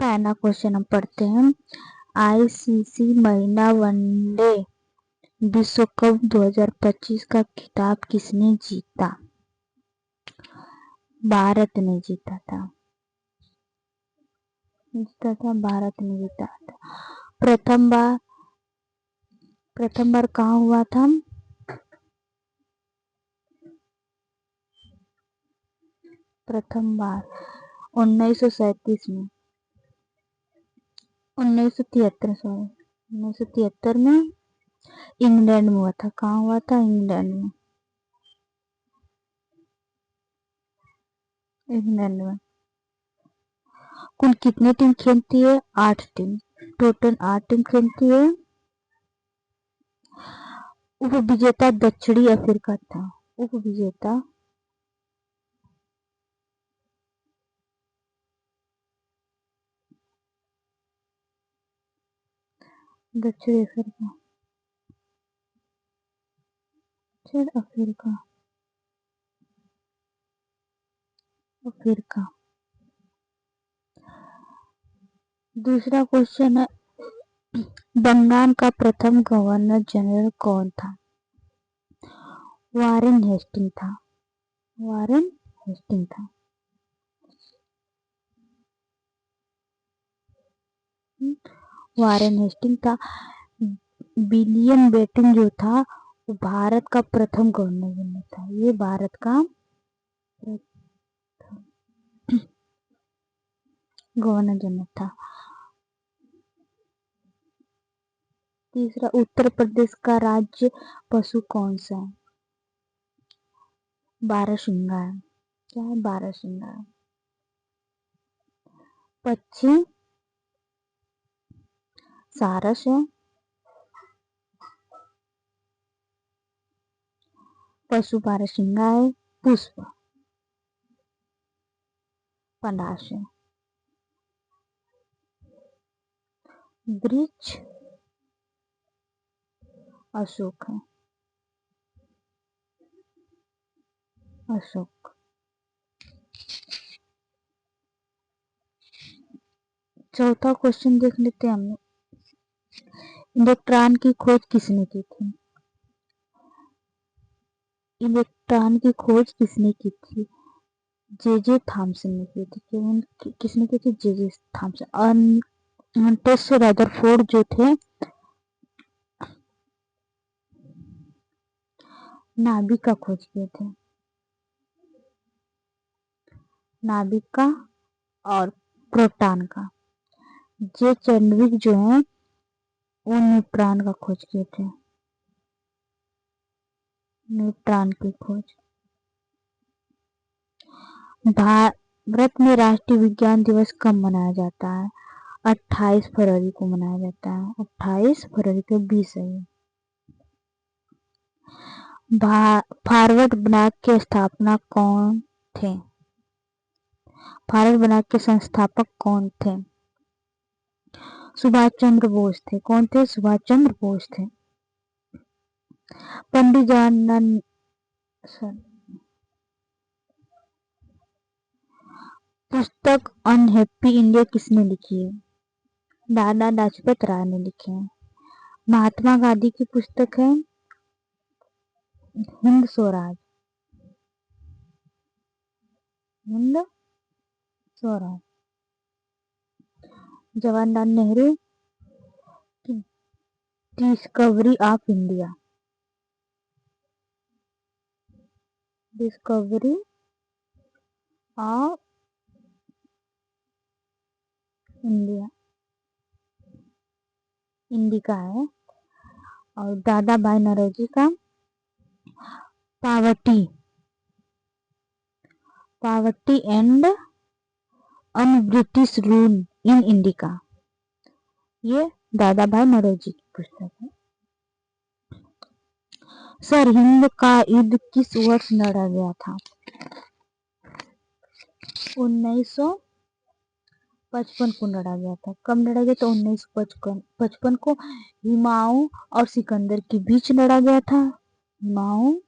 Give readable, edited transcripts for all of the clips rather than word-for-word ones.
पहला क्वेश्चन हम पढ़ते हैं। आईसीसी महिला वनडे विश्व कप 2025 का खिताब किसने जीता? भारत ने जीता था। भारत ने जीता था। प्रथम बार कहाँ हुआ था? प्रथम बार 1937 में, 1973 में इंग्लैंड में हुआ था। कहाँ हुआ था? इंग्लैंड में। कुल कितनी टीम खेलती है? 8 टीम। टोटल 8 टीम खेलती है। उपविजेता दक्षिणी अफ्रीका था। उपविजेता दक्षिण अफ्रीका। दूसरा क्वेश्चन है, बंगाल का प्रथम गवर्नर जनरल कौन था? वारेन हेस्टिंग था। वारेन हेस्टिंग था। वारेन हेस्टिंग था। विलियम बेंटिक जो था वो भारत का प्रथम गवर्नर जनरल था। ये भारत का गवर्नर जनरल था। तीसरा, उत्तर प्रदेश का राज्य पशु कौन सा है? बारहसिंगा है। क्या है? बारहसिंगा है। पक्षी सारस है। पशु बारहसिंगा है। पुष्प पलाश है। वृक्ष अशोक है। अशोक। चौथा क्वेश्चन देख लेते हैं हम। इलेक्ट्रॉन की खोज किसने की थी? इलेक्ट्रॉन की खोज किसने की थी? जे थॉमसन ने की थी। किसने की थी? J Thomson. टेस्ट रदरफोर्ड जो थे नाभिक का खोज किए थे। नाभिक का और प्रोटॉन का। जे चैडविक जो है वो न्यूट्रॉन का खोज किए थे। न्यूट्रॉन की खोज। भारत में राष्ट्रीय विज्ञान दिवस कब मनाया जाता है? 28 फरवरी को मनाया जाता है। 28 फरवरी को 20 है। फारवर्ड ब्लॉक के स्थापना कौन थे? फारवर्ड ब्लॉक के संस्थापक कौन थे? सुभाष चंद्र बोस थे। कौन थे? सुभाष चंद्र बोस थे। पंडित जवाहरलाल पुस्तक अनहैप्पी इंडिया किसने लिखी है? दादा लाजपत राय ने लिखी है। महात्मा गांधी की पुस्तक है हिंद स्वराज। हिंद स्वराज। जवाहरलाल नेहरू की discovery of India. Discovery of India indica है। और दादा भाई नौरोजी का poverty and un British rule in indica. ये दादा भाई नौरोजी की पुस्तक है। सरहिंद का युद्ध किस वर्ष लड़ा गया था? 1955 को लड़ा गया था। कब लड़ा गया था? 1955 को हुमायूं और सिकंदर के बीच लड़ा गया था। हुमायूं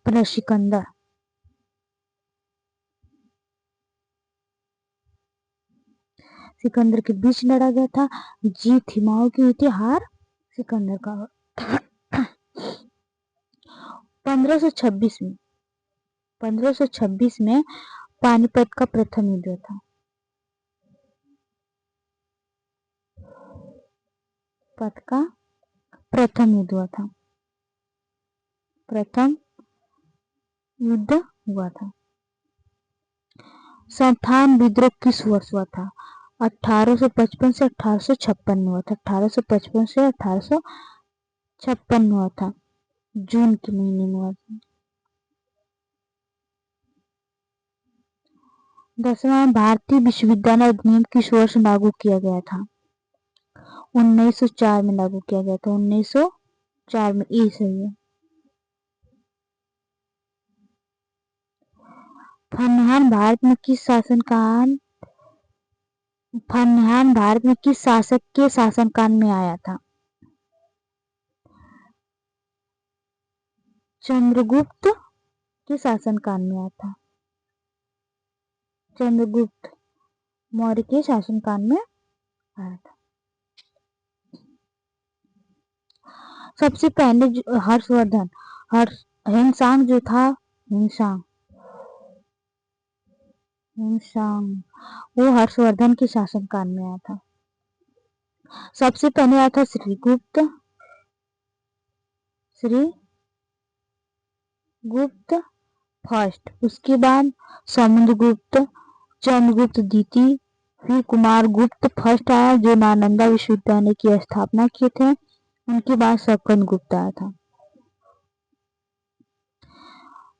प्लस सिकंदर। सिकंदर के बीच लड़ा गया था। जीत हिमाओं की हुई थी, हार सिकंदर का। 1526 में पानीपत का प्रथम युद्ध था। पत का प्रथम युद्ध हुआ था। प्रथम युद्ध हुआ था। संथान विद्रोह किस वर्ष हुआ था? 1855 से 1856 में हुआ था। 1855 से 1856 में हुआ था। जून के महीने में हुआ था। 10वां भारतीय विश्वविद्यालय अधिनियम किस वर्ष लागू किया गया था? 1904 में लागू किया गया था। 1904 में। ये सही है। फन्हान भारत में किस शासक के शासनकाल में आया था? चंद्रगुप्त के शासनकाल में आया था। चंद्रगुप्त मौर्य के शासनकाल में आया था। सबसे पहले हर्षवर्धन हिमसांग जो था, हिमसांग वो हर्षवर्धन के शासनकाल में आया था। सबसे पहले आया था श्रीगुप्त फर्स्ट, उसके बाद समुद्रगुप्त, चंद्रगुप्त द्वितीय, फिर कुमारगुप्त फर्स्ट आया जो नालंदा विश्वविद्यालय की स्थापना किए थे। उनके बाद सकंद गुप्त आया था।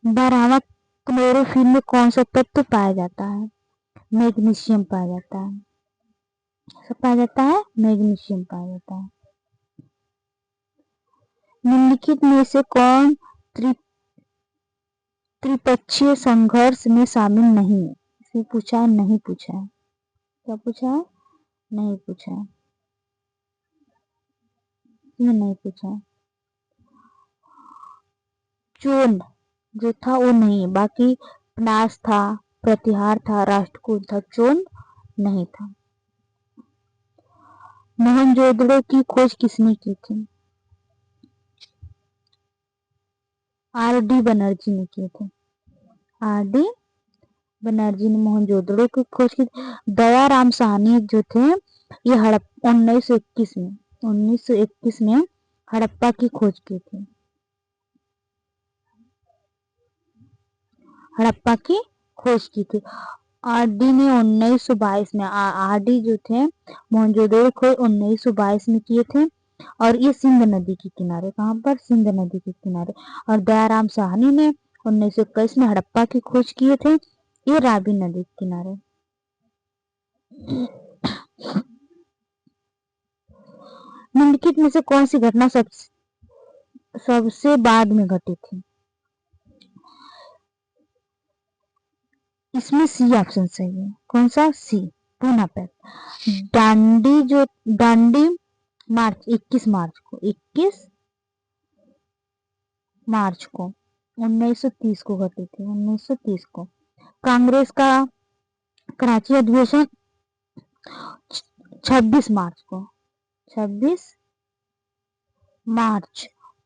12वां क्लोरोफिल में कौन सा तत्व पाया जाता है? मैग्नीशियम पाया जाता है। मैग्नीशियम पाया जाता है। निम्नलिखित में से कौन त्रिपक्षीय संघर्ष में शामिल नहीं है? इसमें पूछा है, नहीं पूछा है। क्या पूछा है? नहीं पूछा है। ये नहीं पूछा है। चोल जो था वो नहीं है, बाकी पनास था, प्रतिहार था, राष्ट्रकूट था, चोल नहीं था। मोहनजोदड़ो की खोज किसने की थी? आर.डी. बनर्जी ने किए थे। आर.डी. बनर्जी ने मोहनजोदड़ो की खोज की। दयाराम साहनी जो थे ये 1921 में हड़प्पा की खोज की थी। हड़प्पा की खोज की थी। आर.डी. ने 1922 में, आर.डी. जो थे मोहनजोदड़ो खोज 1922 में किए थे। और ये सिंध नदी के किनारे, कहाँ पर? सिंध नदी के किनारे। और दयाराम साहनी ने 1921 में हड़प्पा की खोज किए थे, ये रावी नदी के किनारे। निम्नलिखित में से कौन सी घटना सबसे बाद में घटी थी? इसमें सी ऑप्शन सही है। कौन सा? सी, पूना पैक्ट। दांडी मार्च 21 मार्च को 1930 को घटी थी। 1930 को। कांग्रेस का कराची अधिवेशन 26 मार्च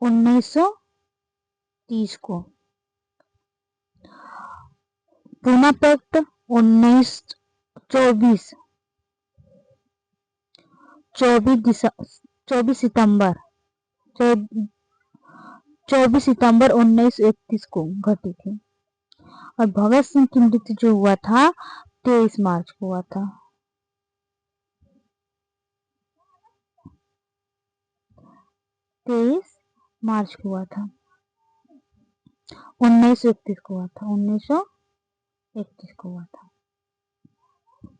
1930 को। पूना पैक्ट 24 सितंबर 1931 को घटी थी। और भगत सिंह की मृत्यु जो हुआ था 23 मार्च को हुआ था। 23 मार्च को हुआ था। 1931 को हुआ था। 1931 को हुआ था।